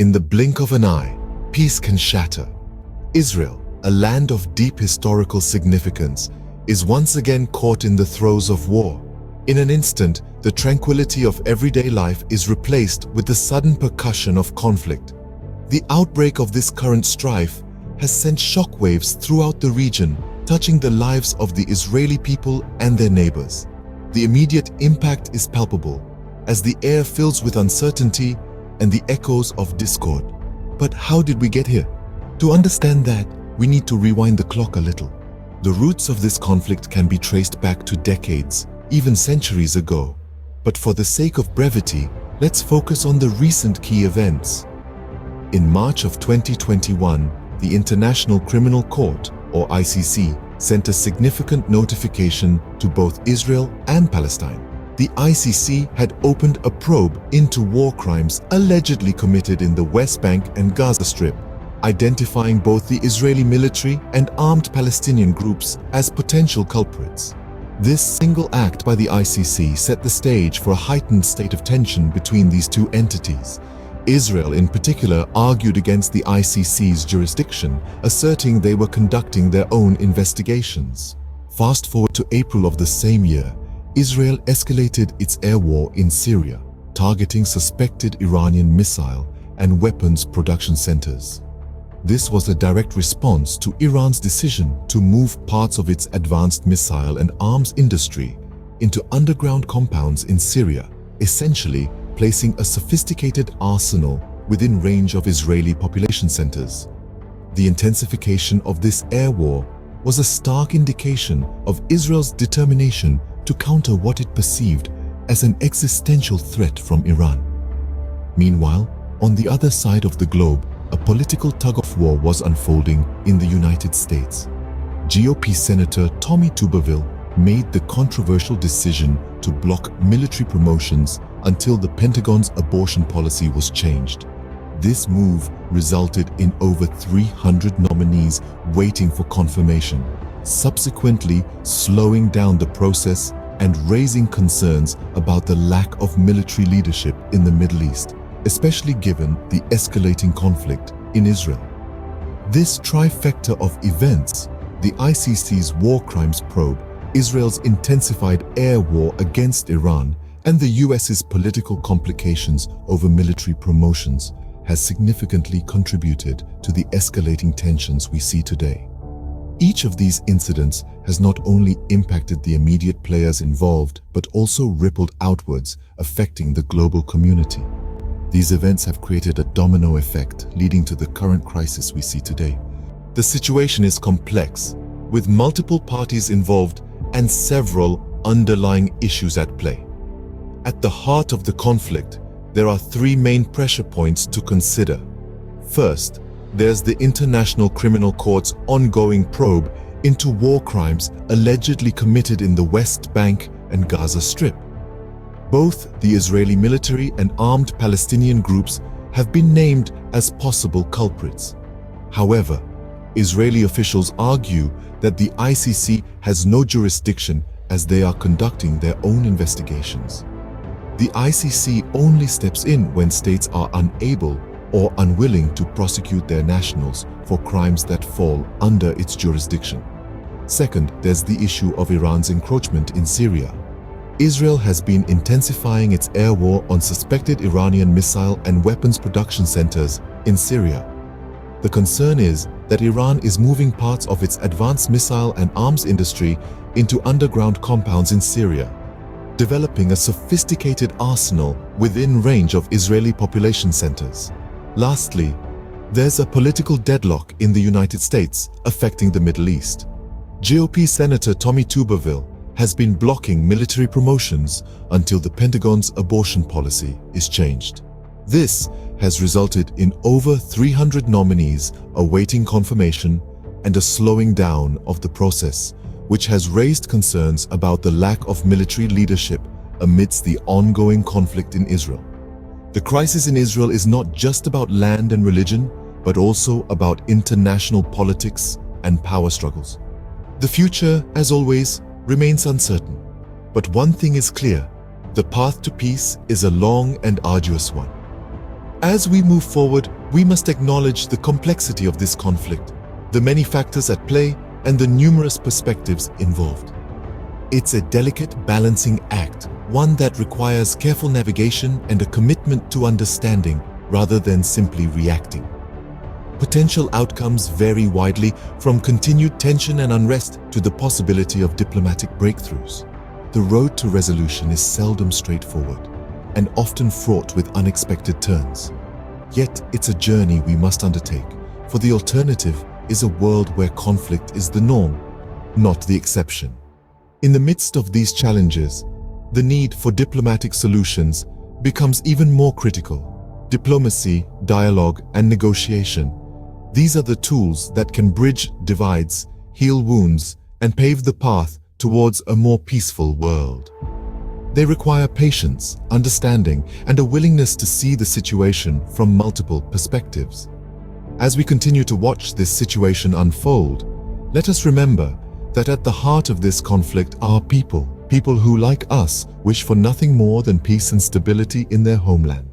In the blink of an eye, peace can shatter. Israel, a land of deep historical significance, is once again caught in the throes of war. In an instant, the tranquility of everyday life is replaced with the sudden percussion of conflict. The outbreak of this current strife has sent shockwaves throughout the region, touching the lives of the Israeli people and their neighbors. The immediate impact is palpable, as the air fills with uncertainty and the echoes of discord. But how did we get here? To understand that, we need to rewind the clock a little. The roots of this conflict can be traced back to decades, even centuries ago. But for the sake of brevity, let's focus on the recent key events. In March of 2021, the International Criminal Court, or ICC, sent a significant notification to both Israel and Palestine. The ICC had opened a probe into war crimes allegedly committed in the West Bank and Gaza Strip, identifying both the Israeli military and armed Palestinian groups as potential culprits. This single act by the ICC set the stage for a heightened state of tension between these two entities. Israel in particular argued against the ICC's jurisdiction, asserting they were conducting their own investigations. Fast forward to April of the same year, Israel escalated its air war in Syria, targeting suspected Iranian missile and weapons production centers. This was a direct response to Iran's decision to move parts of its advanced missile and arms industry into underground compounds in Syria, essentially placing a sophisticated arsenal within range of Israeli population centers. The intensification of this air war was a stark indication of Israel's determination to counter what it perceived as an existential threat from Iran. Meanwhile, on the other side of the globe, a political tug-of-war was unfolding in the United States. GOP Senator Tommy Tuberville made the controversial decision to block military promotions until the Pentagon's abortion policy was changed. This move resulted in over 300 nominees waiting for confirmation, subsequently slowing down the process and raising concerns about the lack of military leadership in the Middle East, especially given the escalating conflict in Israel. This trifecta of events, the ICC's war crimes probe, Israel's intensified air war against Iran, and the US's political complications over military promotions, has significantly contributed to the escalating tensions we see today. Each of these incidents has not only impacted the immediate players involved, but also rippled outwards, affecting the global community. These events have created a domino effect, leading to the current crisis we see today. The situation is complex, with multiple parties involved and several underlying issues at play. At the heart of the conflict, there are three main pressure points to consider. First, there's the International Criminal Court's ongoing probe into war crimes allegedly committed in the West Bank and Gaza Strip. Both the Israeli military and armed Palestinian groups have been named as possible culprits. However, Israeli officials argue that the ICC has no jurisdiction as they are conducting their own investigations. The ICC only steps in when states are unable or unwilling to prosecute their nationals for crimes that fall under its jurisdiction. Second, there's the issue of Iran's encroachment in Syria. Israel has been intensifying its air war on suspected Iranian missile and weapons production centers in Syria. The concern is that Iran is moving parts of its advanced missile and arms industry into underground compounds in Syria, developing a sophisticated arsenal within range of Israeli population centers. Lastly, there's a political deadlock in the United States affecting the Middle East. GOP Senator Tommy Tuberville has been blocking military promotions until the Pentagon's abortion policy is changed. This has resulted in over 300 nominees awaiting confirmation and a slowing down of the process, which has raised concerns about the lack of military leadership amidst the ongoing conflict in Israel. The crisis in Israel is not just about land and religion, but also about international politics and power struggles. The future, as always, remains uncertain. But one thing is clear: the path to peace is a long and arduous one. As we move forward, we must acknowledge the complexity of this conflict, the many factors at play, and the numerous perspectives involved. It's a delicate balancing act, one that requires careful navigation and a commitment to understanding rather than simply reacting. Potential outcomes vary widely, from continued tension and unrest to the possibility of diplomatic breakthroughs. The road to resolution is seldom straightforward and often fraught with unexpected turns. Yet it's a journey we must undertake, for the alternative is a world where conflict is the norm, not the exception. In the midst of these challenges, the need for diplomatic solutions becomes even more critical. Diplomacy, dialogue, and negotiation. These are the tools that can bridge divides, heal wounds, and pave the path towards a more peaceful world. They require patience, understanding, and a willingness to see the situation from multiple perspectives. As we continue to watch this situation unfold, let us remember that at the heart of this conflict are people who, like us, wish for nothing more than peace and stability in their homeland.